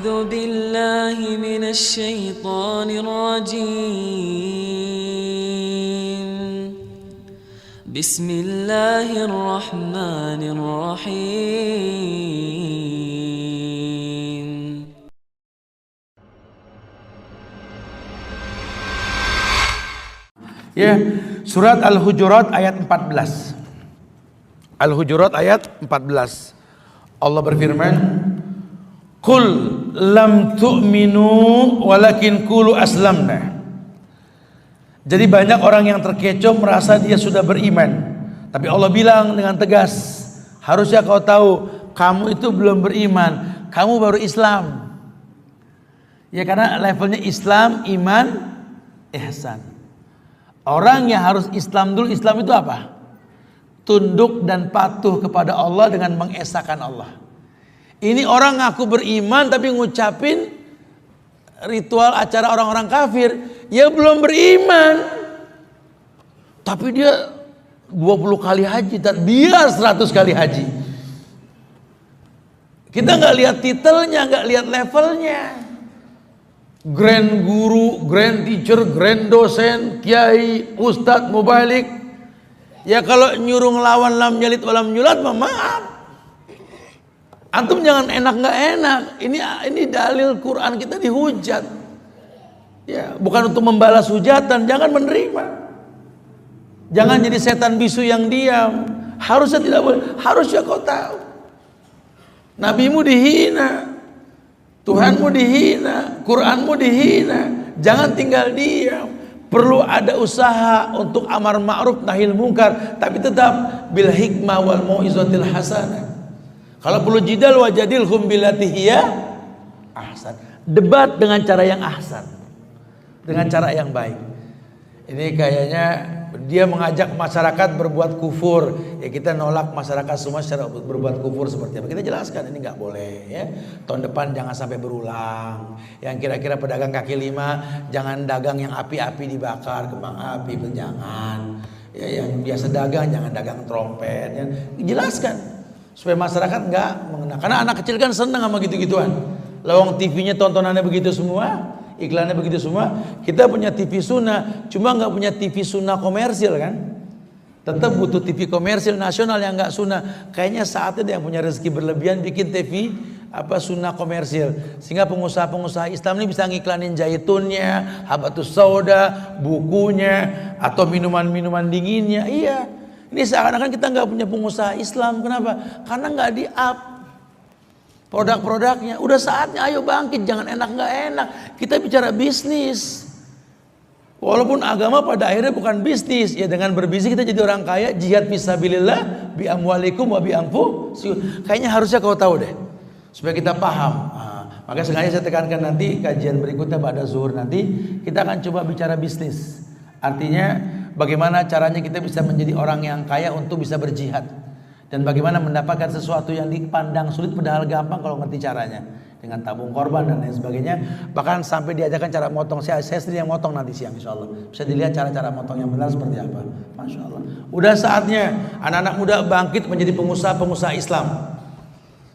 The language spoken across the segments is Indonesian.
أعوذ بالله من الشيطان الرجيم بسم الله الرحمن الرحيم Ya, surat Al-Hujurat ayat 14. Al-Hujurat ayat 14. Allah berfirman, "Qul lam tu'minu walakin qulu aslamna." Jadi banyak orang yang terkecoh merasa dia sudah beriman. Tapi Allah bilang dengan tegas, harusnya kau tahu kamu itu belum beriman, kamu baru Islam. Ya, karena levelnya Islam, iman, ihsan. Orang yang harus Islam dulu, Islam itu apa? Tunduk dan patuh kepada Allah dengan mengesahkan Allah. Ini orang ngaku beriman tapi ngucapin ritual acara orang-orang kafir. Ya belum beriman. Tapi dia 20 kali haji dan dia 100 kali haji. Kita gak lihat titelnya, gak lihat levelnya. Grand guru, grand teacher, grand dosen, kiai, ustadz, mubalik. Ya kalau nyuruh ngelawan lam yalid walam yulad, maaf. Antum jangan enak nggak enak. Ini dalil Quran kita dihujat. Ya, bukan untuk membalas hujatan, jangan menerima. Jangan jadi setan bisu yang diam. Harusnya tidak boleh. Harusnya kau tahu. Nabimu dihina, Tuhanmu dihina, Quranmu dihina. Jangan tinggal diam. Perlu ada usaha untuk amar ma'ruf nahil munkar, tapi tetap bil hikmah wal mau'izatil hasanah. Kalau perlu jidal wajadilhum billati hiya ahsan. Debat dengan cara yang ahsan. Dengan cara yang baik. Ini kayaknya dia mengajak masyarakat berbuat kufur. Ya kita nolak masyarakat semua secara berbuat kufur seperti apa. Kita jelaskan ini nggak boleh ya. Tahun depan jangan sampai berulang. Yang kira-kira pedagang kaki lima jangan dagang yang api-api dibakar, kembang api, jangan. Ya, yang biasa dagang jangan dagang trompet. Ya. Jelaskan supaya masyarakat nggak mengenal. Karena anak kecil kan senang sama gitu-gituan. Lawang TV-nya tontonannya begitu semua. Iklannya begitu semua. Kita punya TV sunnah, cuma nggak punya TV sunnah komersil kan? Tetap butuh TV komersil nasional yang nggak sunnah. Kayaknya saatnya dia yang punya rezeki berlebihan bikin TV sunnah komersil, sehingga pengusaha-pengusaha Islam ini bisa ngiklanin jaitunnya, habatus sauda, bukunya, atau minuman-minuman dinginnya. Iya, ini seakan-akan kita nggak punya pengusaha Islam. Kenapa? Karena nggak di-up produk-produknya. Udah saatnya ayo bangkit, jangan enak nggak enak. Kita bicara bisnis. Walaupun agama pada akhirnya bukan bisnis, ya dengan berbisnis kita jadi orang kaya, jihad fisabilillah bi amwalikum wa bi anfusikum. Kayaknya harusnya kau tahu deh, supaya kita paham. Maka sengaja saya tekankan nanti kajian berikutnya pada zuhur nanti kita akan coba bicara bisnis. Artinya bagaimana caranya kita bisa menjadi orang yang kaya untuk bisa berjihad. Dan bagaimana mendapatkan sesuatu yang dipandang sulit padahal gampang kalau ngerti caranya. Dengan tabung korban dan lain sebagainya. Bahkan sampai diajarkan cara motong. Saya sendiri yang motong nanti siang insya Allah. Bisa dilihat cara-cara motong yang benar seperti apa. Masya Allah. Udah saatnya anak-anak muda bangkit menjadi pengusaha-pengusaha Islam.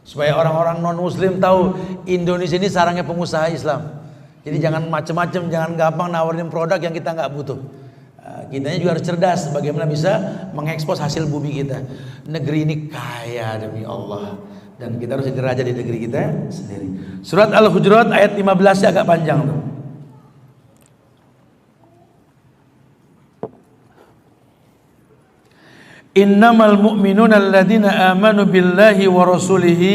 Supaya orang-orang non muslim tahu Indonesia ini sarangnya pengusaha Islam. Jadi jangan macam-macam, jangan gampang nawarin produk yang kita nggak butuh. Kitanya juga harus cerdas bagaimana bisa mengekspos hasil bumi kita. Negeri ini kaya demi Allah dan kita harus jadi raja di negeri kita sendiri. Surat Al-Hujurat ayat 15 agak panjang tuh. Innamal mu'minuna alladzina amanu billahi wa rasulihi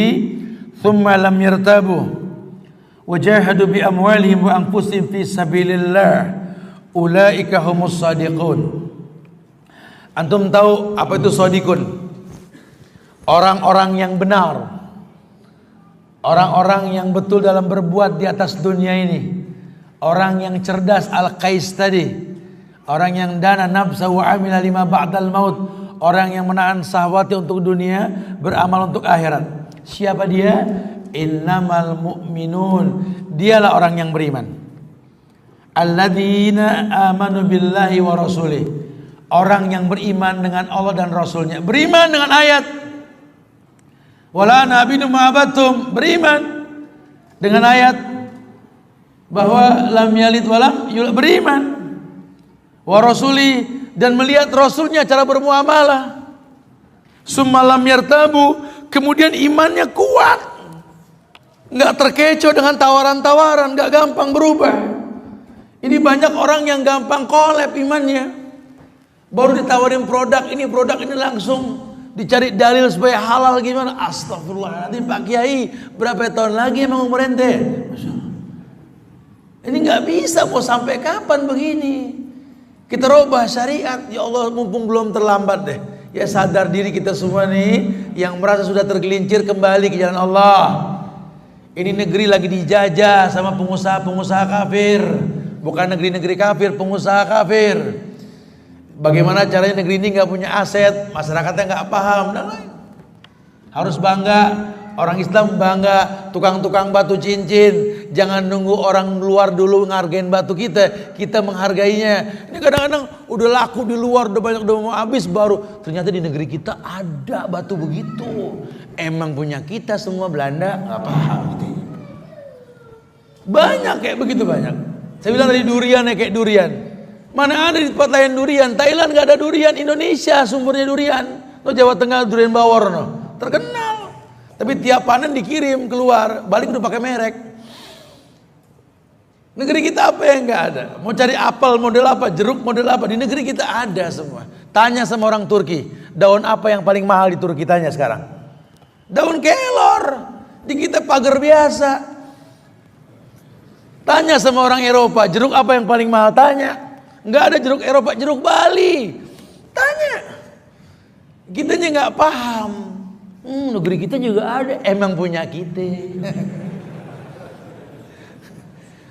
thumma lam yartabu wajahadu bi amwalihim wa anfusihim fi sabilillah. Ulaika humus shadiqun. Antum tahu apa itu shadiqun? Orang-orang yang benar. Orang-orang yang betul dalam berbuat di atas dunia ini. Orang yang cerdas al-qais tadi. Orang yang dana nafsa wa amila lima ba'dal maut. Orang yang menahan syahwatnya untuk dunia, beramal untuk akhirat. Siapa dia? Innamal mu'minun. Dialah orang yang beriman. Alladzina amanu billahi wa rasulih. Orang yang beriman dengan Allah dan Rasulnya. Beriman dengan ayat. Wala nabinu ma'abatum. Beriman. dengan ayat bahwa lam yalid walam yulad, beriman wa rasuli, dan melihat rasulnya cara bermuamalah. Summa lam yartabu, kemudian imannya kuat, nggak terkecoh dengan tawaran-tawaran, nggak gampang berubah. Ini banyak orang yang gampang kolab imannya, baru ditawarin produk ini langsung dicari dalil supaya halal gimana. Astagfirullahaladzim, Pak Kiai, berapa tahun lagi emang umur ente? Ini nggak bisa, mau sampai kapan begini? Kita rubah syariat, ya Allah, mumpung belum terlambat deh. Ya sadar diri kita semua nih yang merasa sudah tergelincir kembali ke jalan Allah. Ini negeri lagi dijajah sama pengusaha-pengusaha kafir, bukan negeri-negeri kafir, pengusaha kafir. Bagaimana caranya negeri ini nggak punya aset, masyarakatnya nggak paham dan lain. Harus bangga, orang Islam bangga, tukang-tukang batu cincin. Jangan nunggu orang luar dulu ngargain batu kita menghargainya. Ini kadang-kadang udah laku di luar, udah banyak, udah mau habis, baru ternyata di negeri kita ada batu begitu. Emang punya kita semua, Belanda nggak paham. Banyak kayak begitu, banyak. Saya bilang tadi durian ya, kayak durian. Mana ada di tempat lain durian? Thailand nggak ada durian, Indonesia sumbernya durian. No, Jawa Tengah durian bawor, no, terkenal. Tapi tiap panen dikirim keluar, balik udah pakai merek. Negeri kita apa yang nggak ada? Mau cari apel model apa, jeruk model apa, di negeri kita ada semua. Tanya sama orang Turki, daun apa yang paling mahal di Turki, tanya sekarang. Daun kelor, di kita pagar biasa. Tanya sama orang Eropa, jeruk apa yang paling mahal, tanya. Nggak ada jeruk Eropa, jeruk Bali. Tanya. Kitanya nggak paham. Negeri kita juga ada, emang punya kita.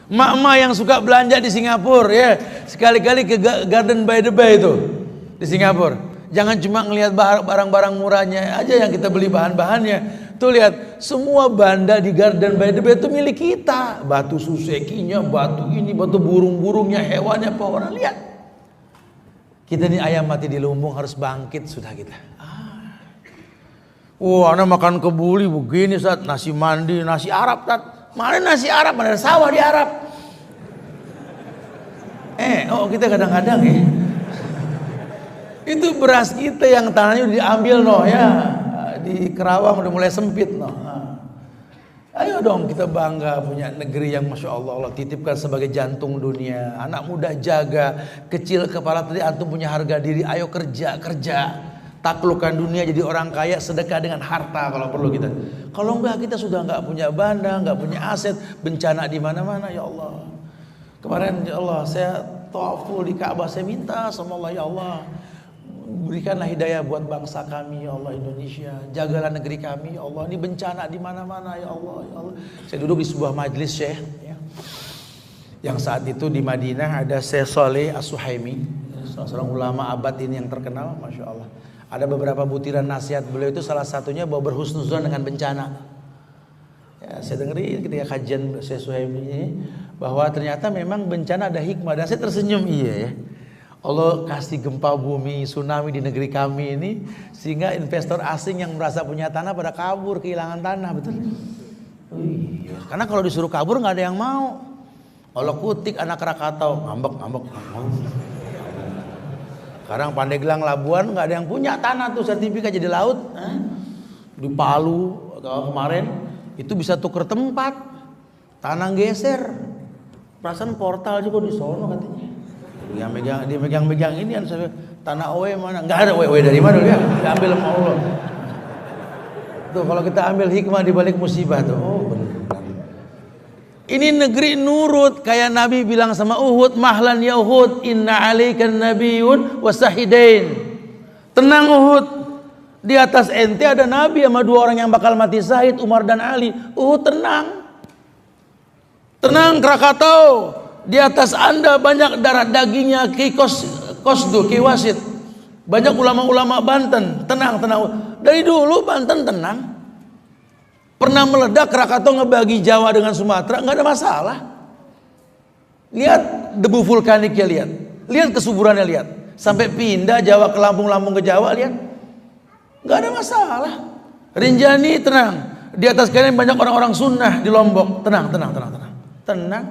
Mak-mak yang suka belanja di Singapura ya, sekali-kali ke Garden by the Bay itu di Singapura. Jangan cuma ngelihat barang-barang murahnya aja yang kita beli bahan-bahannya. Tuh lihat, semua banda di Garden by the Bay itu milik kita. Batu susekinya, batu ini, batu burung-burungnya, hewannya, pohonnya, lihat. Kita ini ayam mati di lumbung, harus bangkit sudah kita. Wah, anak makan kebuli begini saat nasi mandi, nasi Arab saat. Mana nasi Arab, mana ada sawah di Arab. Kita kadang-kadang ya. Itu beras kita yang tanahnya udah diambil no ya. Di Kerawang udah mulai sempit no. Ayo dong kita bangga punya negeri yang Masya Allah, Allah titipkan sebagai jantung dunia. Anak muda jaga, kecil kepala tadi antum punya harga diri. Ayo kerja. Taklukkan dunia, jadi orang kaya, sedekah dengan harta kalau perlu kita. Kalau enggak, kita sudah enggak punya banda, enggak punya aset, bencana di mana-mana. Ya Allah, kemarin ya Allah saya tawaful di Ka'bah, saya minta sama Allah, ya Allah berikanlah hidayah buat bangsa kami, ya Allah, Indonesia, jagalah negeri kami, ya Allah, ini bencana di mana-mana, ya Allah, ya Allah. Saya duduk di sebuah majelis Syekh ya, yang saat itu di Madinah ada Syekh Saleh As-Suhaimi, salah seorang ulama abad ini yang terkenal, Masya Allah. Ada beberapa butiran nasihat beliau itu, salah satunya bahwa berhusnuzon dengan bencana. Ya, saya dengerin ketika kajian Syekh Suhaimi ini bahwa ternyata memang bencana ada hikmah, dan saya tersenyum, iya ya. Allah kasih gempa bumi, tsunami di negeri kami ini sehingga investor asing yang merasa punya tanah pada kabur, kehilangan tanah, betul? Iya. Karena kalau disuruh kabur nggak ada yang mau. Allah kutik anak Krakatau, ngambek. Sekarang Pandeglang, Labuan nggak ada yang punya tanah tuh sertifikat jadi laut. Di Palu kemarin itu bisa tuker tempat, tanah geser. Perasaan portal juga di sono katanya. Dia megang ini kan, tanah OE mana? Nggak ada OE dari mana dia? Diambil sama Allah. Tuh kalau kita ambil hikmah di balik musibah tuh. Oh benar. Ini negeri nurut, kayak Nabi bilang sama Uhud, mahlan ya Uhud, inna alaikan nabiyun wasahidain. Tenang Uhud, di atas ente ada Nabi sama 2 orang yang bakal mati syahid, Umar dan Ali. Uhud tenang. Tenang Krakatau, di atas anda banyak darah dagingnya Ki Kosdu, Ki Wasit. Banyak ulama-ulama Banten, tenang. Dari dulu Banten tenang. Pernah meledak Krakatau ngebagi Jawa dengan Sumatera, nggak ada masalah. Lihat debu vulkaniknya, lihat kesuburannya, lihat. Sampai pindah Jawa ke Lampung ke Jawa, lihat. Nggak ada masalah. Rinjani tenang. Di atas kalian banyak orang-orang sunnah di Lombok. Tenang.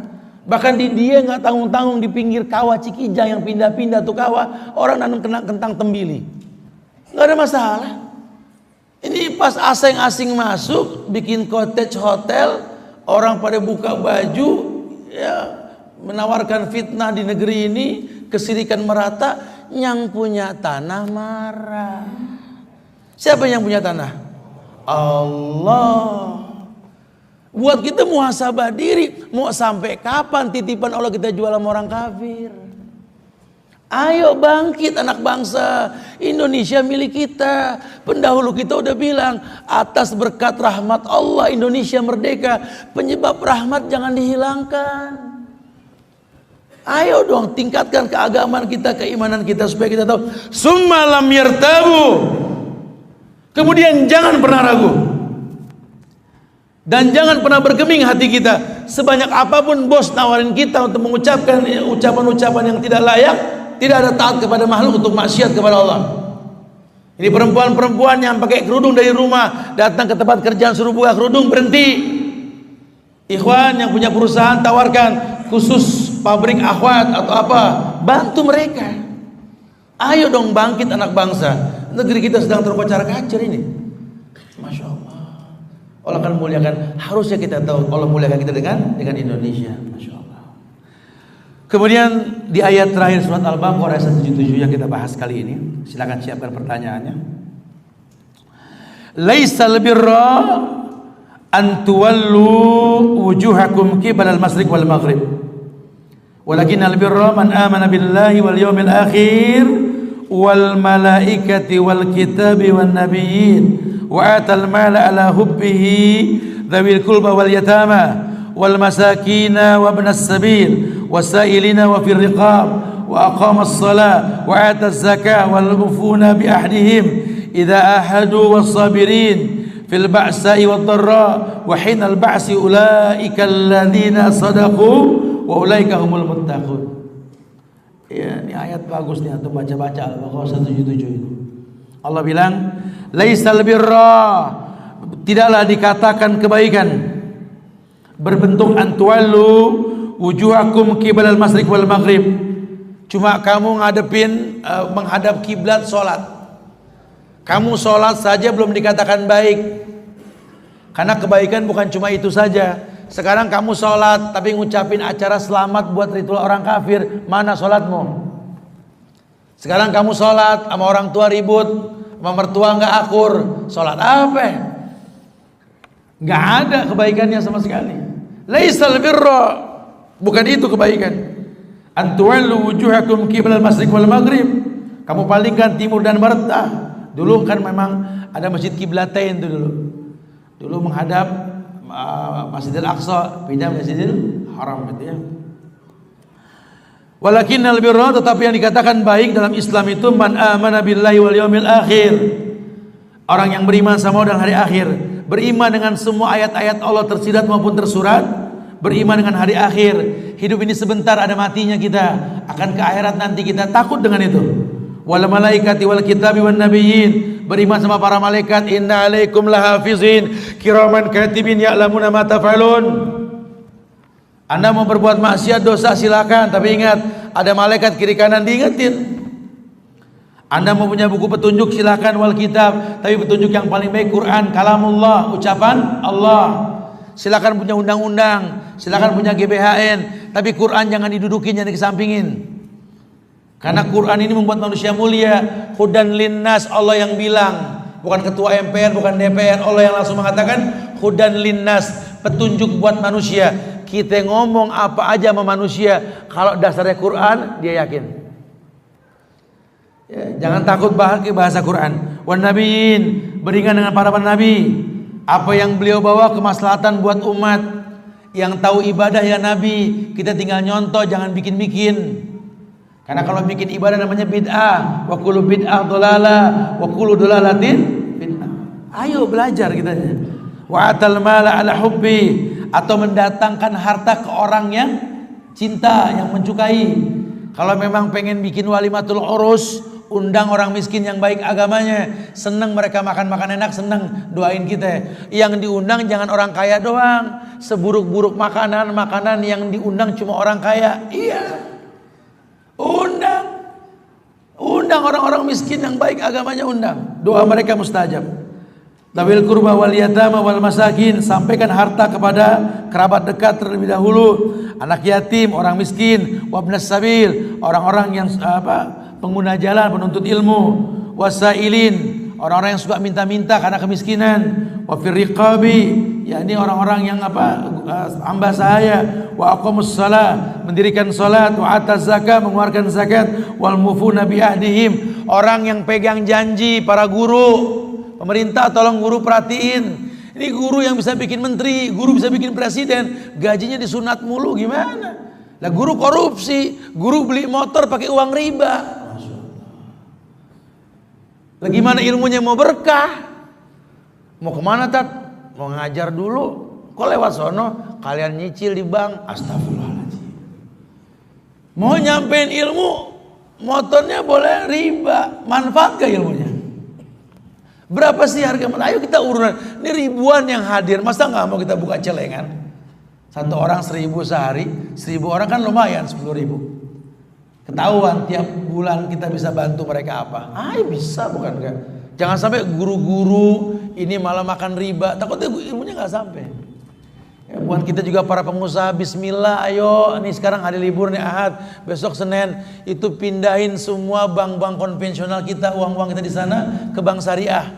Bahkan di dia nggak tanggung-tanggung di pinggir kawah Cikijang yang pindah-pindah tuh kawah, orang nanam kentang tembili. Nggak ada masalah. Ini pas asing-asing masuk, bikin cottage hotel, orang pada buka baju, ya menawarkan fitnah di negeri ini, kesirikan merata, yang punya tanah marah. Siapa yang punya tanah? Allah. Buat kita muhasabah diri, mau sampai kapan titipan Allah kita jual sama orang kafir? Ayo bangkit anak bangsa, Indonesia milik kita. Pendahulu kita udah bilang, atas berkat rahmat Allah Indonesia merdeka. Penyebab rahmat jangan dihilangkan. Ayo dong tingkatkan keagamaan kita, keimanan kita supaya kita tahu. Summa lam yartabu. Kemudian jangan pernah ragu. Dan jangan pernah bergeming hati kita. Sebanyak apapun bos nawarin kita untuk mengucapkan ucapan-ucapan yang tidak layak, tidak ada taat kepada makhluk untuk maksiat kepada Allah. Ini perempuan-perempuan yang pakai kerudung dari rumah datang ke tempat kerjaan suruh buka kerudung, berhenti. Ikhwan yang punya perusahaan tawarkan khusus pabrik akhwat atau apa, bantu mereka. Ayo dong bangkit anak bangsa. Negeri kita sedang terkocar-kacir ini. Masya Allah. Allah akan muliakan. Harusnya kita tahu Allah muliakan kita dengan Indonesia. Masya Allah. Kemudian di ayat terakhir surat Al-Baqarah 177 yang kita bahas kali ini, silakan siapkan pertanyaannya. Laisal birra an tuwallu wujuhakum qibalal masyriq wal maghrib. Walakinnal birra man amana billahi wal yawmil akhir wal malaikati wal kitabi wan nabiyyin wa atal mala ala hubbihi dzawil qurba wal yatama wal masakina wa ibnas sabil wasailina wa fir riqab wa aqama as-salah wa ata az-zakah wal mufuna bi ahdihim idza ahadu was sabirin fil ba'sa'i wad dharra wa hinal ba'si ulaika alladziina sadaqu wa ulaika humul muttaqun. Ya, ini ayat bagus nih atau baca-baca Al-Baqarah 177 itu. Allah bilang, laisal birra, tidaklah dikatakan kebaikan berbentuk antuallu wujuhakum qibalal masyriq wal maghrib. Cuma kamu menghadap kiblat salat. Kamu salat saja belum dikatakan baik. Karena kebaikan bukan cuma itu saja. Sekarang kamu sholat tapi ngucapin acara selamat buat ritual orang kafir, mana sholatmu? Sekarang kamu sholat sama orang tua ribut, sama mertua nggak akur, sholat apa? Nggak ada kebaikannya sama sekali. Laisal birra, bukan itu kebaikan. Antuallu wujuhakum qibalal masyriq wal maghrib. Kamu palingkan timur dan barat. Dulu kan memang ada masjid kiblatain itu dulu. Dulu menghadap Masjidil Aqsa, pindah Masjidil Haram gitu ya. Walakinnal birra, tetapi yang dikatakan baik dalam Islam itu man amana billahi wal yawmil akhir. Orang yang beriman sama dan hari akhir, beriman dengan semua ayat-ayat Allah tersirat maupun tersurat, beriman dengan hari akhir. Hidup ini sebentar, ada matinya kita, akan ke akhirat nanti kita takut dengan itu. Wal malaikati wal kitabi wan nabiyyin, beriman sama para malaikat, inna alaikum lahafizin kiraman katibin ya'lamuna ma taf'alun. Anda mau berbuat maksiat dosa silakan, tapi ingat ada malaikat kiri kanan diingetin. Anda mau punya buku petunjuk silakan, wal kitab, tapi petunjuk yang paling baik Quran, kalamullah, ucapan Allah. Silakan punya undang-undang, silakan punya GBHN, tapi Quran jangan didudukin, jangan dikesampingin. Karena Quran ini membuat manusia mulia. Hudan linnas, Allah yang bilang, bukan ketua MPR, bukan DPR. Allah yang langsung mengatakan hudan linnas, petunjuk buat manusia. Kita ngomong apa aja sama manusia, kalau dasarnya Quran, dia yakin. Ya, jangan takut bahasa Quran. Wan nabiyyin, berikan dengan para nabi. Apa yang beliau bawa kemaslahatan buat umat. Yang tahu ibadah ya Nabi, kita tinggal nyontoh, jangan bikin-bikin. Karena kalau bikin ibadah namanya bid'ah, wa kullu bid'ah dhalalah, wa kullu dhalalatin bid'ah. Ayo belajar kita. Wa atal mala ala hubbi, atau mendatangkan harta ke orang yang cinta, yang mencukai. Kalau memang pengen bikin walimatul urus, undang orang miskin yang baik agamanya. Senang mereka makan enak, senang doain kita. Yang diundang jangan orang kaya doang. Seburuk-buruk makanan yang diundang cuma orang kaya. Iya. Undang orang-orang miskin yang baik agamanya, undang. Doa mereka mustajab. Tawil kurba wal yatama wal masakin, sampaikan harta kepada kerabat dekat terlebih dahulu, anak yatim, orang miskin, wabnas sabil, orang-orang yang pengguna jalan, penuntut ilmu, wasailin, orang-orang yang suka minta-minta karena kemiskinan, wafir riqabi, yakni orang-orang yang hamba sahaya, wa aqamus shalah, mendirikan salat, wa ataz zakat, mengeluarkan zakat, wal mufuna bi ahdihim, orang yang pegang janji, para guru. Pemerintah tolong guru perhatiin. Ini guru yang bisa bikin menteri, guru bisa bikin presiden, gajinya disunat mulu gimana? Lah guru korupsi, guru beli motor pakai uang riba. Lah gimana ilmunya mau berkah? Mau kemana Tat? Mau ngajar dulu. Kok lewat sono kalian nyicil di bank? Astagfirullahaladzim. Mau nyampein ilmu, motornya boleh riba. Manfaat gak ilmunya? Berapa sih harga? Ayo kita urunan. Ini ribuan yang hadir, masa nggak mau kita buka celengan? Satu orang 1.000 sehari, 1.000 orang kan lumayan, 10.000. Ketahuan tiap bulan kita bisa bantu mereka apa? Bisa bukan enggak? Jangan sampai guru-guru ini malah makan riba, takutnya ilmunya nggak sampai. Ya, buat kita juga para pengusaha, bismillah, ayo nih sekarang hari libur nih Ahad, besok Senin, itu pindahin semua bank-bank konvensional kita, uang-uang kita di sana ke bank syariah.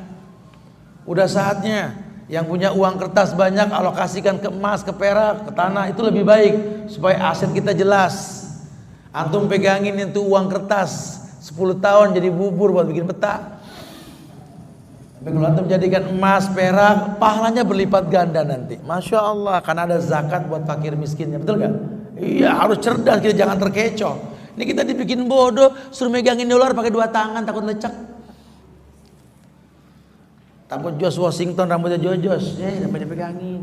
Udah saatnya. Yang punya uang kertas banyak alokasikan ke emas, ke perak, ke tanah, itu lebih baik supaya aset kita jelas. Antum pegangin itu uang kertas 10 tahun jadi bubur buat bikin peta. Tapi kalau antum jadikan emas, perak, pahalanya berlipat ganda nanti. Masya Allah, karena ada zakat buat fakir miskinnya, betul gak? Iya, harus cerdas, kita jangan terkecoh. Ini kita dibikin bodoh, suruh megangin dolar pakai 2 tangan, takut lecek. Takut George Washington rambutnya jojos, sampai dipegangin.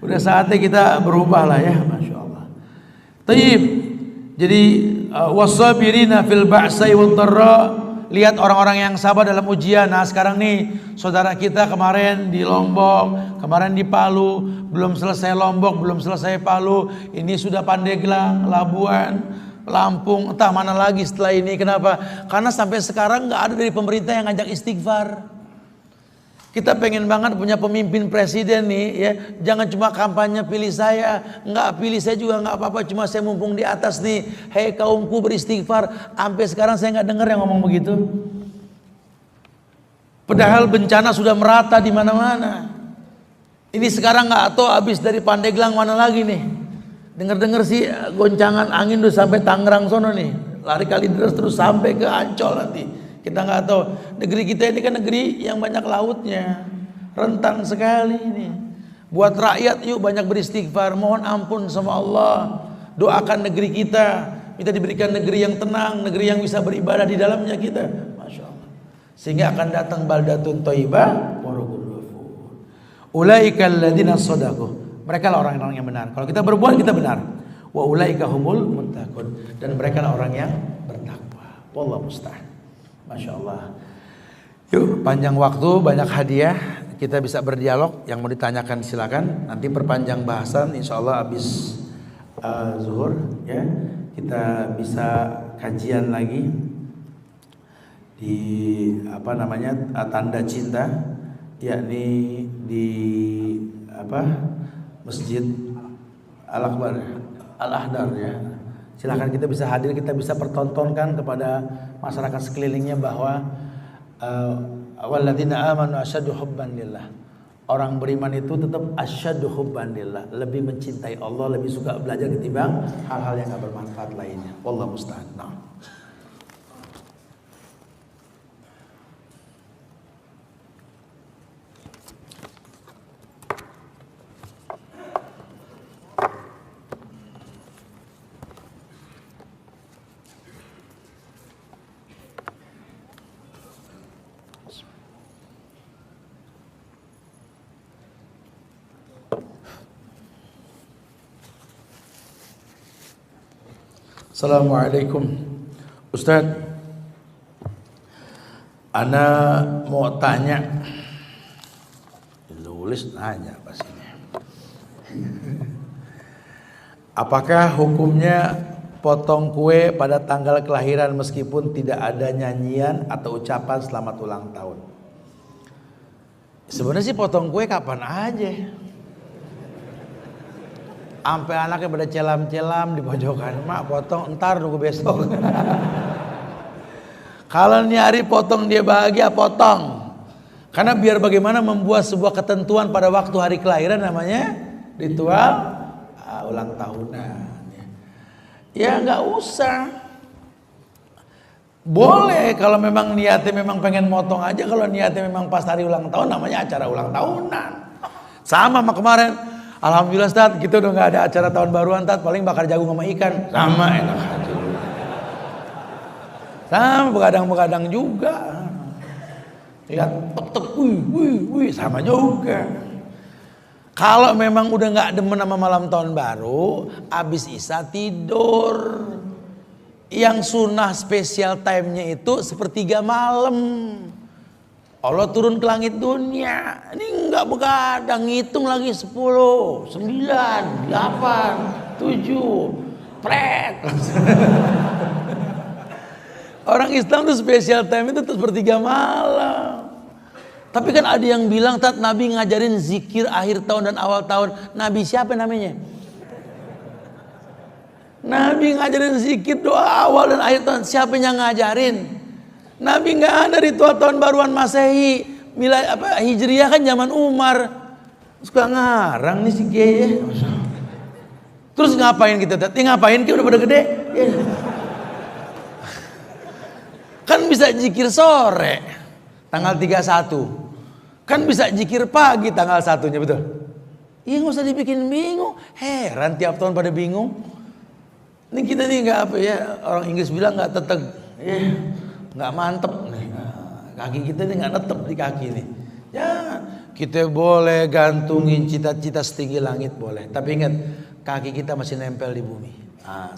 Udah saatnya kita berubah lah ya, Masya Allah. Taib, jadi wasabirina fil ba'sai wad dharra. Lihat orang-orang yang sabar dalam ujian. Nah sekarang nih saudara kita kemarin di Lombok, kemarin di Palu, belum selesai Lombok, belum selesai Palu, ini sudah Pandeglang, Labuan, Lampung, entah mana lagi setelah ini. Kenapa? Karena sampai sekarang gak ada dari pemerintah yang ngajak istighfar. Kita pengen banget punya pemimpin presiden nih ya. Jangan cuma kampanye pilih saya. Enggak, pilih saya juga enggak apa-apa. Cuma saya mumpung di atas nih. Hei kaumku beristighfar. Sampai sekarang saya enggak dengar yang ngomong begitu. Padahal bencana sudah merata di mana-mana. Ini sekarang enggak tahu habis dari Pandeglang mana lagi nih. Dengar-dengar sih goncangan angin tuh sampai Tangerang sono nih. Lari Kalideres terus sampai ke Ancol nanti. Kita nggak tahu. Negeri kita ini kan negeri yang banyak lautnya, rentan sekali ini. Buat rakyat yuk banyak beristighfar, mohon ampun sama Allah. Doakan negeri kita diberikan negeri yang tenang, negeri yang bisa beribadah di dalamnya kita. Masya Allah. Sehingga akan datang baldatun thayyibah wa rabbul ghafur. Ulaika alladziina shadaqu. Mereka lah orang-orang yang benar. Kalau kita berbuat kita benar. Wa ulaika humul muttaqun. Dan mereka lah orang yang bertakwa. Wallahu musta'an. Masya Allah. Yuk, panjang waktu, banyak hadiah, kita bisa berdialog. Yang mau ditanyakan silakan. Nanti perpanjang bahasan, insya Allah habis zuhur ya. Kita bisa kajian lagi di tanda cinta, yakni di Masjid Al-Akbar, Al-Ahdar ya. Silahkan kita bisa hadir, kita bisa pertontonkan kepada masyarakat sekelilingnya bahwa walladzina amanu asyaddu hubban lillah. Orang beriman itu tetap asyaddu hubban lillah, lebih mencintai Allah, lebih suka belajar ketimbang hal-hal yang gak bermanfaat lainnya. Wallahu musta'an. Nah. Assalamualaikum Ustaz, Ana mau tanya, nulis nanya pas ini. Apakah hukumnya potong kue pada tanggal kelahiran meskipun tidak ada nyanyian atau ucapan selamat ulang tahun? Sebenarnya sih potong kue kapan aja. Sampai anaknya pada celam-celam di pojokan, mak potong ntar nunggu besok. Kalau ini hari potong dia bahagia, potong. Karena biar bagaimana membuat sebuah ketentuan pada waktu hari kelahiran namanya ritual ulang tahunan. Ya nggak usah. Boleh kalau memang niatnya memang pengen motong aja. Kalau niatnya memang pas hari ulang tahun namanya acara ulang tahunan. Sama kemarin. Alhamdulillah Ustaz, kita udah nggak ada acara tahun baruan Ustaz, paling bakar jagung sama ikan. Sama enak aja. Sama begadang-begadang juga. Lihat tek wih sama juga. Kalau memang udah nggak demen sama malam tahun baru, abis Isya tidur. Yang sunnah spesial time-nya itu sepertiga malam. Allah turun ke langit dunia. Ini nggak begadang, ngitung lagi 10, 9, 8, 7, pret. Orang Islam tuh spesial time itu sepertiga malam. Tapi kan ada yang bilang, Tat, Nabi ngajarin zikir akhir tahun dan awal tahun. Nabi siapa namanya? Nabi ngajarin zikir doa awal dan akhir tahun. Siapa yang ngajarin? Nabi nggak ada ritual tahun baruan Masehi. Hijriah kan zaman Umar. Suka ngarang nih si Kiai. Terus ngapain kita? Ngapain kita udah pada gede? Ya. Kan bisa zikir sore tanggal 31. Kan bisa zikir pagi tanggal 1-nya, betul? Iya, nggak usah dibikin bingung. Heran tiap tahun pada bingung. Ini kita nih nggak apa ya, orang Inggris bilang nggak teteg, nggak mantep nih. Kaki kita nih nggak netep di kaki nih. Ya kita boleh gantungin cita-cita setinggi langit boleh, tapi ingat kaki kita masih nempel di bumi.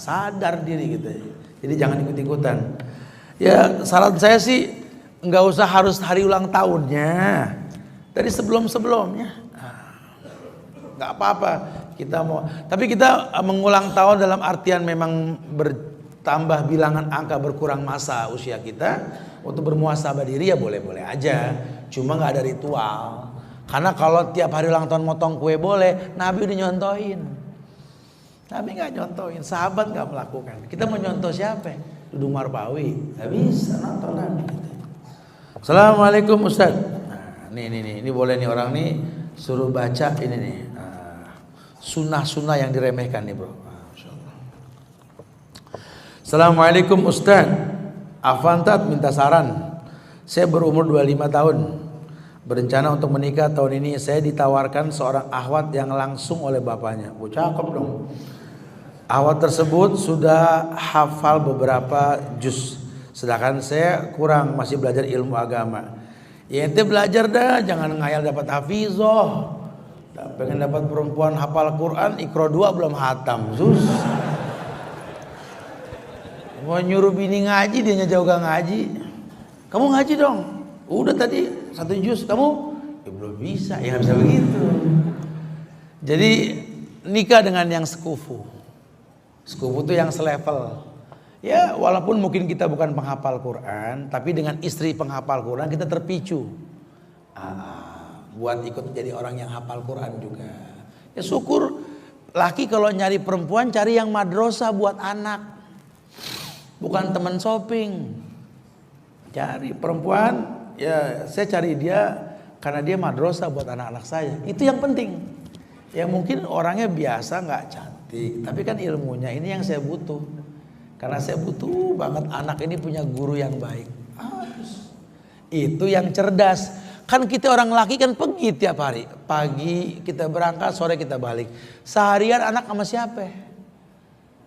Sadar diri kita. Jadi jangan ikut-ikutan. Ya saran saya sih nggak usah harus hari ulang tahunnya, dari sebelum-sebelumnya. Nggak apa-apa kita mau, tapi kita mengulang tahun dalam artian memang bertambah bilangan angka, berkurang masa usia kita untuk bermuhasabah diri, ya boleh-boleh aja, cuma nggak ada ritual. Karena kalau tiap hari ulang tahun motong kue boleh, Nabi udah nyontohin. Nabi nggak nyontohin, sahabat nggak melakukan. Kita mau nyontoh siapa? Dudung Marpawi, nggak bisa nonton Nabi. Assalamualaikum Ustaz. Nah, ini boleh nih orang nih suruh baca ini nih. Sunnah-sunnah yang diremehkan nih bro. Assalamualaikum Ustaz. Afantat minta saran. Saya berumur 25 tahun. Berencana untuk menikah tahun ini. Saya ditawarkan seorang akhwat yang langsung oleh bapaknya. Cakep dong. Akhwat tersebut sudah hafal beberapa juz. Sedangkan saya kurang, masih belajar ilmu agama. Ya ente belajar dah, jangan ngayal dapat hafizah. Pengen dapat perempuan hafal Quran, Iqra 2 belum hatam, susah. Mau nyuruh bini ngaji, dia jauh gak ngaji. Kamu ngaji dong. Udah tadi 1 juz, kamu ya belum bisa, ya gak bisa begitu. Jadi nikah dengan yang sekufu. Sekufu itu yang selevel. Ya walaupun mungkin kita bukan penghafal Quran, tapi dengan istri penghafal Quran kita terpicu. Buat ikut jadi orang yang hafal Quran juga. Ya syukur, laki kalau nyari perempuan cari yang madrasah buat anak. Bukan teman shopping. Cari perempuan, ya saya cari dia karena dia madrasah buat anak-anak saya. Itu yang penting. Ya mungkin orangnya biasa nggak cantik, tapi kan ilmunya ini yang saya butuh. Karena saya butuh banget anak ini punya guru yang baik. Itu yang cerdas. Kan kita orang laki kan pergi tiap hari. Pagi kita berangkat, sore kita balik. Seharian anak sama siapa?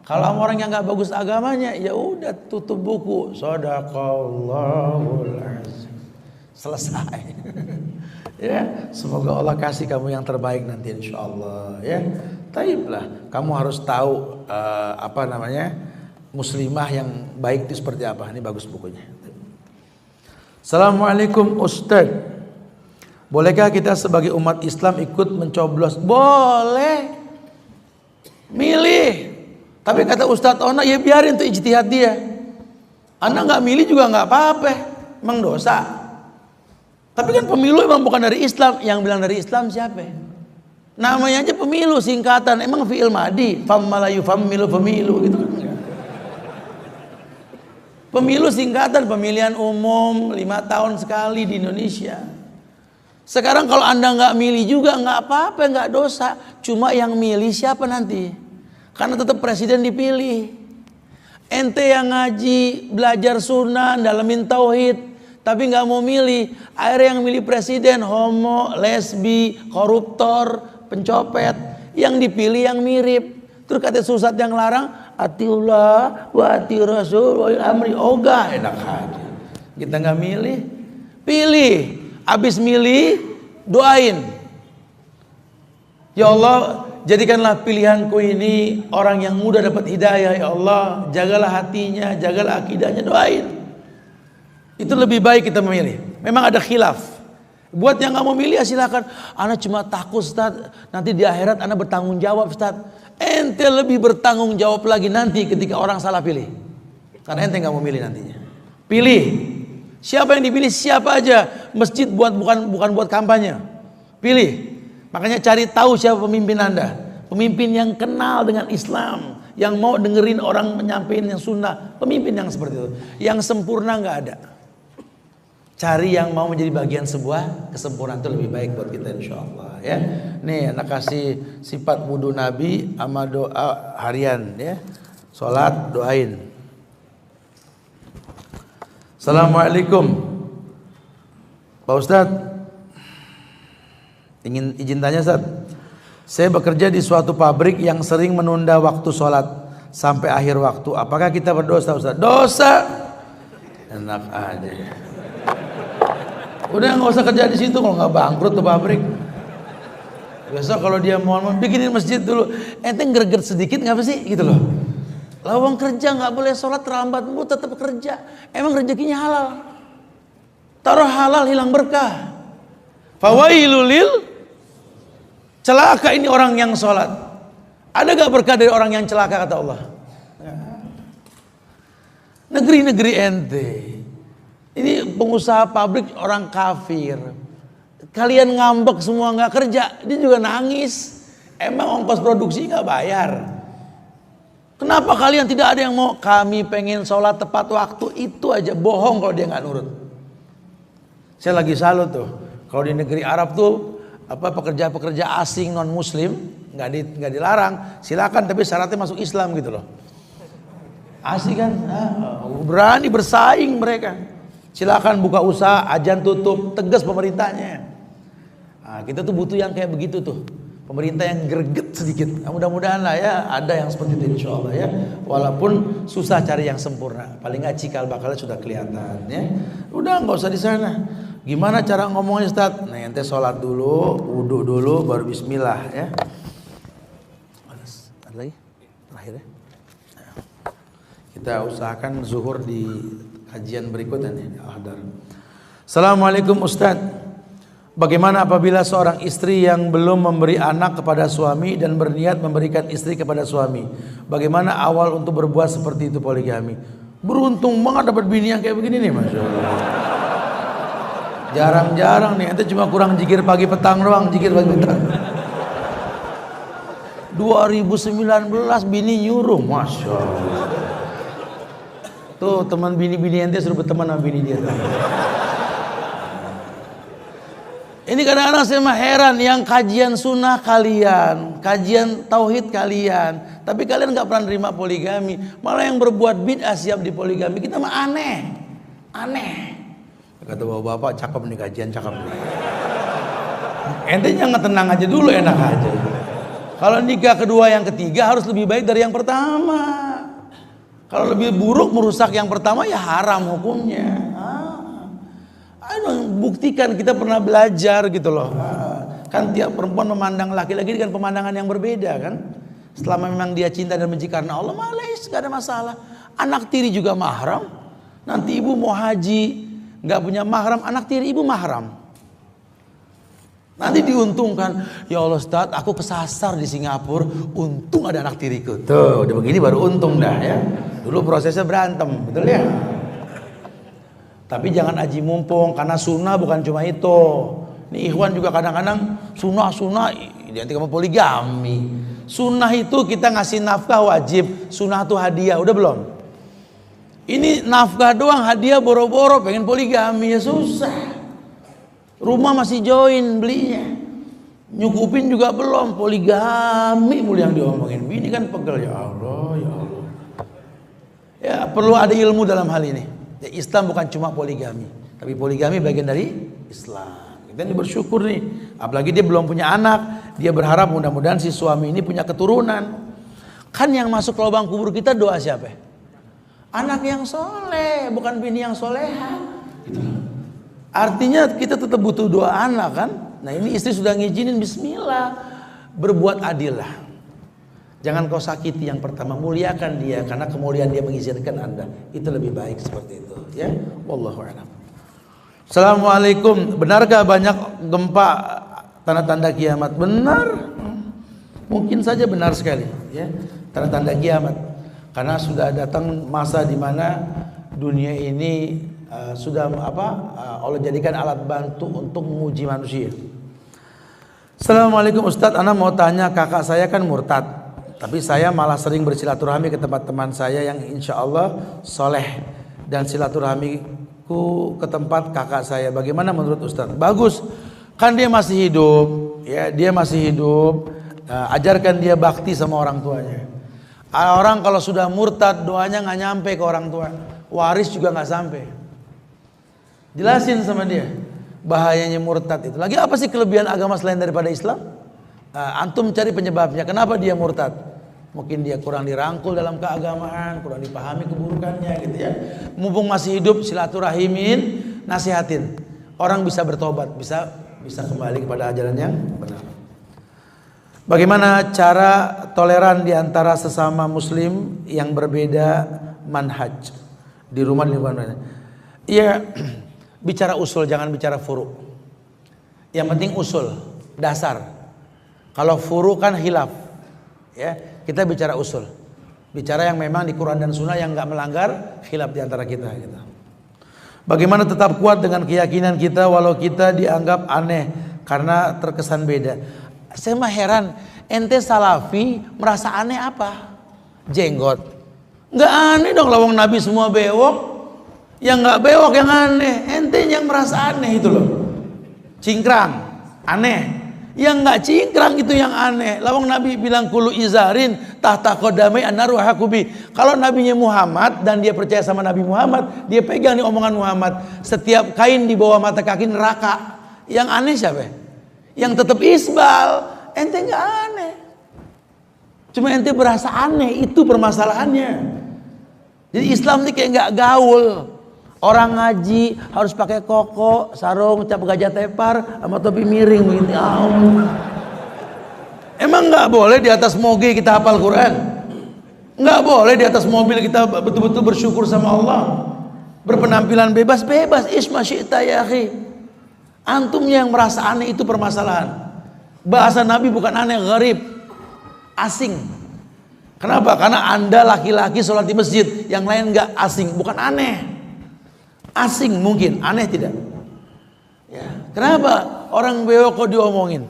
Kalau sama orang yang nggak bagus agamanya, ya udah tutup buku. Shadaqallahul azim. Selesai. Ya, semoga Allah kasih kamu yang terbaik nanti insyaallah ya. Taiblah, kamu harus tahu apa namanya? Muslimah yang baik itu seperti apa. Ini bagus bukunya. Assalamualaikum Ustaz. Bolehkah kita sebagai umat Islam ikut mencoblos? Boleh. Milih. Tapi kata Ustadz Ona, ya biarin tuh ijtihad dia. Anda nggak milih juga nggak apa-apa. Emang dosa. Tapi kan pemilu emang bukan dari Islam. Yang bilang dari Islam siapa? Namanya aja pemilu, singkatan. Emang fi'il madi, fammalayu fammilu pemilu gitu kan. Pemilu singkatan, pemilihan umum 5 tahun sekali di Indonesia. Sekarang kalau Anda nggak milih juga nggak apa-apa, nggak dosa. Cuma yang milih siapa nanti? Karena tetap presiden dipilih. Ente yang ngaji, belajar sunnah, dalamin tauhid, tapi nggak mau milih. Akhirnya yang milih presiden homo, lesbi, koruptor, pencopet. Yang dipilih yang mirip. Terus kata susat yang larang, atiullah wa ati rasul wa amri ogah, enak aja. Kita nggak milih, pilih. Habis milih, doain. Ya Allah, jadikanlah pilihanku ini orang yang mudah dapat hidayah. Ya Allah, jagalah hatinya, jagalah akidahnya, doain. Itu lebih baik kita memilih. Memang ada khilaf. Buat yang nggak mau milih, silakan. Ana cuma takut Ustaz, nanti di akhirat ana bertanggung jawab Ustaz. Ente lebih bertanggung jawab lagi nanti ketika orang salah pilih. Karena ente nggak mau milih nantinya. Pilih. Siapa yang dipilih? Siapa aja. Masjid bukan buat kampanye. Pilih. Makanya cari tahu siapa pemimpin Anda. Pemimpin yang kenal dengan Islam, yang mau dengerin orang menyampaikan yang sunnah. Pemimpin yang seperti itu. Yang sempurna nggak ada. Cari yang mau menjadi bagian sebuah kesempurnaan, itu lebih baik buat kita insyaallah ya. Nih anak kasih sifat wudu Nabi sama doa harian ya. Salat doain. Assalamualaikum Pak Ustadz, ingin izin tanya Ustadz. Saya bekerja di suatu pabrik yang sering menunda waktu sholat sampai akhir waktu. Apakah kita berdosa Ustadz? Dosa. Enak aja. Udah nggak usah kerja di situ kalau nggak bangkrut tuh pabrik. Besok kalau dia mau bikinin masjid dulu, ente greget sedikit nggak sih gitu loh. Lawang kerja nggak boleh sholat terlambat, bu tetap kerja. Emang rezekinya halal. Taruh halal hilang berkah. Fawailulil, celaka ini orang yang sholat. Ada gak berkah dari orang yang celaka kata Allah? Negeri-negeri ente. Ini pengusaha pabrik orang kafir. Kalian ngambek semua nggak kerja, dia juga nangis. Emang ongkos produksi nggak bayar. Kenapa kalian tidak ada yang mau? Kami pengen sholat tepat waktu, itu aja. Bohong kalau dia nggak nurut. Saya lagi salut tuh. Kalau di negeri Arab tuh apa pekerja-pekerja asing non Muslim nggak dilarang, silakan tapi syaratnya masuk Islam gitu loh. Asik kan? Berani bersaing mereka. Silakan buka usaha, ajan tutup, tegas pemerintahnya. Nah, kita tuh butuh yang kayak begitu tuh. Pemerintah yang greget sedikit. Nah, mudah-mudahan lah ya ada yang seperti itu insyaallah ya. Walaupun susah cari yang sempurna. Paling nggak cikal bakalnya sudah kelihatan ya. Udah nggak usah di sana. Gimana cara ngomongnya Ustaz? Nah, ente sholat dulu, wudhu dulu, baru bismillah ya. Ada lagi? Terakhir ya. Nah, kita usahakan zuhur di kajian berikutnya nih. Assalamualaikum Ustaz. Bagaimana apabila seorang istri yang belum memberi anak kepada suami dan berniat memberikan istri kepada suami? Bagaimana awal untuk berbuat seperti itu poligami? Beruntung banget dapat bini yang kayak begini nih, Masya Allah. Jarang-jarang nih, ente cuma kurang jikir pagi petang doang, jikir pagi petang. 2019 bini nyuruh, Masya Allah. Tuh teman bini-bini ente suruh berteman sama bini dia. Ini kadang-kadang saya mah heran, yang kajian sunnah kalian, kajian tauhid kalian, tapi kalian nggak pernah nerima poligami, malah yang berbuat bid'ah siap di poligami. Kita mah aneh. Kata bapak-bapak, cakep nih kajian, cakep nih. Ente jangan tenang aja dulu, enak aja. Kalau nikah kedua yang ketiga harus lebih baik dari yang pertama. Kalau lebih buruk merusak yang pertama ya haram hukumnya. Buktikan kita pernah belajar gitu loh. Kan tiap perempuan memandang laki-laki dengan pemandangan yang berbeda kan. Selama memang dia cinta dan benci karena Allah, malah gak ada masalah. Anak tiri juga mahram. Nanti ibu mau haji, nggak punya mahram, anak tiri ibu mahram. Nanti diuntungkan, ya Allah Ustaz, aku kesasar di Singapura, untung ada anak tiriku. Tuh, udah begini baru untung dah ya. Dulu prosesnya berantem, betul ya? Tapi jangan aji mumpung, karena sunnah bukan cuma itu. Nih ikhwan juga kadang-kadang sunnah identik sama poligami. Sunnah itu kita ngasih nafkah wajib, sunnah itu hadiah, udah belum? Ini nafkah doang, hadiah boro-boro, pengen poligami ya susah. Rumah masih join belinya, nyukupin juga belum, poligami mulu yang diomongin. Ini kan pegel, ya Allah, ya Allah. Ya perlu ada ilmu dalam hal ini. Ya, Islam bukan cuma poligami, tapi poligami bagian dari Islam. Kita ini bersyukur nih, apalagi dia belum punya anak, dia berharap mudah-mudahan si suami ini punya keturunan. Kan yang masuk ke lubang kubur kita doa siapa? Anak yang soleh, bukan bini yang soleha. Gitu. Artinya kita tetap butuh doa anak kan. Nah ini istri sudah ngizinin, bismillah, berbuat adil lah. Jangan kau sakiti yang pertama, muliakan dia karena kemuliaan dia mengizinkan Anda. Itu lebih baik seperti itu ya. Wallahu a'lam. Assalamualaikum. Benarkah banyak gempa tanda-tanda kiamat? Benar. Mungkin saja benar sekali ya. Tanda-tanda kiamat. Karena sudah datang masa di mana dunia ini sudah Allah jadikan alat bantu untuk menguji manusia. Assalamualaikum Ustadz, ana mau tanya, kakak saya kan murtad, tapi saya malah sering bersilaturahmi ke tempat teman saya yang insya Allah soleh, dan silaturahmiku ke tempat kakak saya. Bagaimana menurut Ustadz? Bagus, kan dia masih hidup, ya dia masih hidup. Ajarkan dia bakti sama orang tuanya. Orang kalau sudah murtad doanya nggak nyampe ke orang tua, waris juga nggak sampai. Jelasin sama dia bahayanya murtad itu. Lagi apa sih kelebihan agama selain daripada Islam? Antum cari penyebabnya. Kenapa dia murtad? Mungkin dia kurang dirangkul dalam keagamaan, kurang dipahami keburukannya gitu ya. Mumpung masih hidup, silaturahimin, nasihatin. Orang bisa bertobat, bisa kembali kepada ajaran yang benar. Bagaimana cara toleran di antara sesama muslim yang berbeda manhaj di rumah di lingkungan? Iya. Bicara usul, jangan bicara furu. Yang penting usul, dasar. Kalau furu kan khilaf, ya kita bicara usul, bicara yang memang di Quran dan Sunnah yang nggak melanggar khilaf di antara kita. Gitu. Bagaimana tetap kuat dengan keyakinan kita walau kita dianggap aneh karena terkesan beda. Saya mah heran, ente salafi merasa aneh apa? Jenggot, nggak aneh dong, lawang Nabi semua bewok. Yang nggak bewok yang aneh, ente yang merasa aneh itu loh. Cingkrang, aneh. Yang nggak cingkrang itu yang aneh. Lawang Nabi bilang kulu izarin tahta qadamai annaru hakubi. Kalau nabinya Muhammad dan dia percaya sama Nabi Muhammad, dia pegang nih omongan Muhammad. Setiap kain di bawah mata kaki neraka. Yang aneh siapa? Yang tetap isbal. Ente nggak aneh. Cuma ente berasa aneh, itu permasalahannya. Jadi Islam ini kayak nggak gaul. Orang ngaji harus pakai koko, sarung, cap gajah tepar, sama topi miring begini. Emang nggak boleh di atas moge kita hafal Quran? Nggak boleh di atas mobil kita betul-betul bersyukur sama Allah? Berpenampilan bebas-bebas, isma syi'ta ya akhi. Antum yang merasa aneh itu permasalahan. Bahasa Nabi bukan aneh, gharib, asing. Kenapa? Karena Anda laki-laki sholat di masjid, yang lain nggak asing, bukan aneh. Asing mungkin, aneh tidak. Ya. Kenapa orang bewok kok diomongin?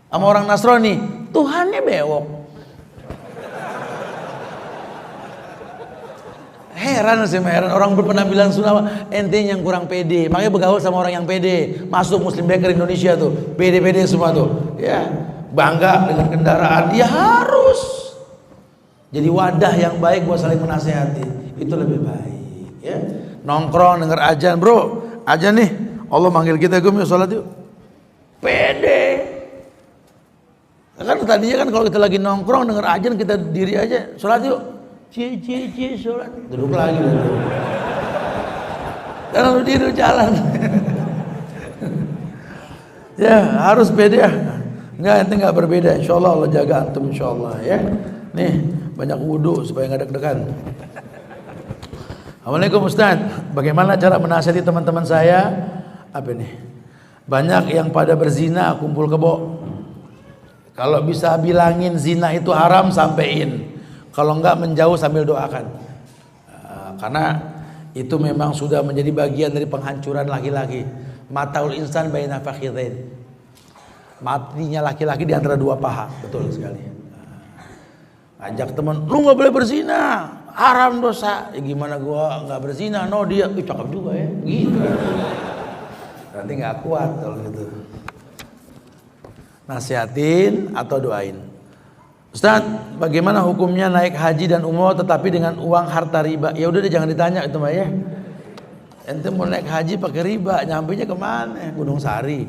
Sama orang Nasrani, Tuhannya bewok. Heran orang berpenampilan sunnah, ente yang kurang pede. Makanya bergaul sama orang yang pede. Masuk Muslim Baker Indonesia tuh, pede-pede semua tuh. Ya, bangga dengan kendaraan, dia harus jadi wadah yang baik buat saling menasehati. Itu lebih baik. Ya. Nongkrong denger azan, bro, azan nih, Allah manggil kita, gue mau sholat yuk. Pede. Kan tadinya kan kalau kita lagi nongkrong denger azan kita diri aja, sholat yuk. Cie sholat. Duduk lagi. Dan lalu dia jalan. Ya harus pede ya. Enggak, ente nggak berbeda. Insya Allah jaga antum insya Allah ya. Nih banyak wudhu supaya nggak deg-degan. Assalamualaikum Ustaz, bagaimana cara menasihati teman-teman saya? Apa ini? Banyak yang pada berzina, kumpul kebo. Kalau bisa bilangin zina itu haram, sampein. Kalau enggak menjauh sambil doakan. Karena itu memang sudah menjadi bagian dari penghancuran laki-laki. Mataul insan baina fakhidhain. Matinya laki-laki di antara dua paha, betul sekali. Ajak teman, lu nggak boleh berzina, haram dosa. Ya gimana gua nggak berzina? No dia, cakep juga ya, gitu. Nanti nggak kuat kalau gitu. Nasihatin atau doain. Ustaz, bagaimana hukumnya naik haji dan umroh tetapi dengan uang harta riba? Ya udah deh, jangan ditanya itu mah ya. Ente mau naik haji pakai riba, nyampenya kemana? Gunung Sari.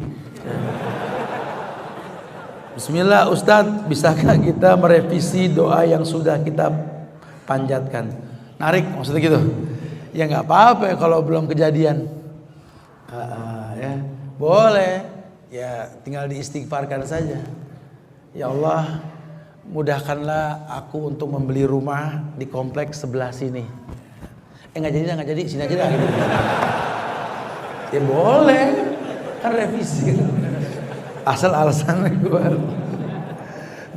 Bismillah Ustaz, bisakah kita merevisi doa yang sudah kita panjatkan? Narik maksudnya gitu? Ya nggak apa-apa ya kalau belum kejadian. Ya boleh, ya tinggal diistighfarkan saja. Ya Allah, mudahkanlah aku untuk membeli rumah di kompleks sebelah sini. Nggak jadi, sini aja dah. Gitu. Ya boleh, kan revisi. Asal alasannya keluar.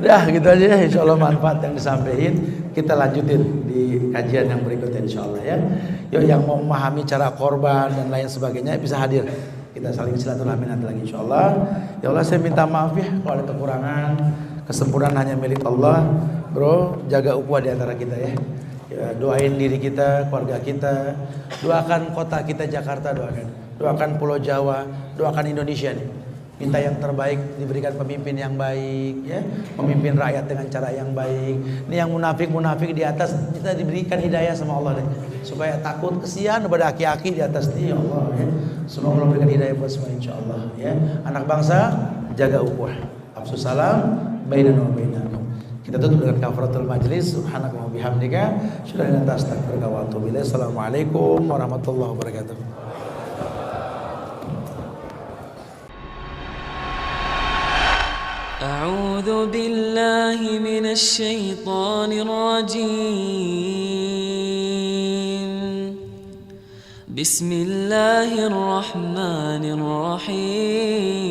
Dah gitu aja ya, insya Allah manfaat yang disampaikan. Kita lanjutin di kajian yang berikutnya insya Allah ya. Yuk yang mau memahami cara korban dan lain sebagainya bisa hadir. Kita saling silaturahmi nanti lagi insya Allah. Ya Allah, saya minta maaf ya kalau ada kekurangan. Kesempurnaan hanya milik Allah. Bro, jaga ukhuwah di antara kita ya. Ya, doain diri kita, keluarga kita, doakan kota kita Jakarta, doakan Pulau Jawa, doakan Indonesia nih. Minta yang terbaik, diberikan pemimpin yang baik, ya, memimpin rakyat dengan cara yang baik. Ini yang munafik di atas, kita diberikan hidayah sama Allah deh, supaya takut kesian kepada aki-aki di atas ini, ya Allah. Ya. Semoga Allah berikan hidayah buat semua, insya Allah. Ya, anak bangsa jaga ukhuwah. Afsus salam, bainana wa bainakum. Kita tutup dengan kafaratul majlis. Subhanaka wa bihamdika, asyhadu an la ilaha illa anta astaghfiruka wa atubu ilaik. Assalamualaikum warahmatullahi wabarakatuh. أعوذ بالله من الشيطان الرجيم بسم الله الرحمن الرحيم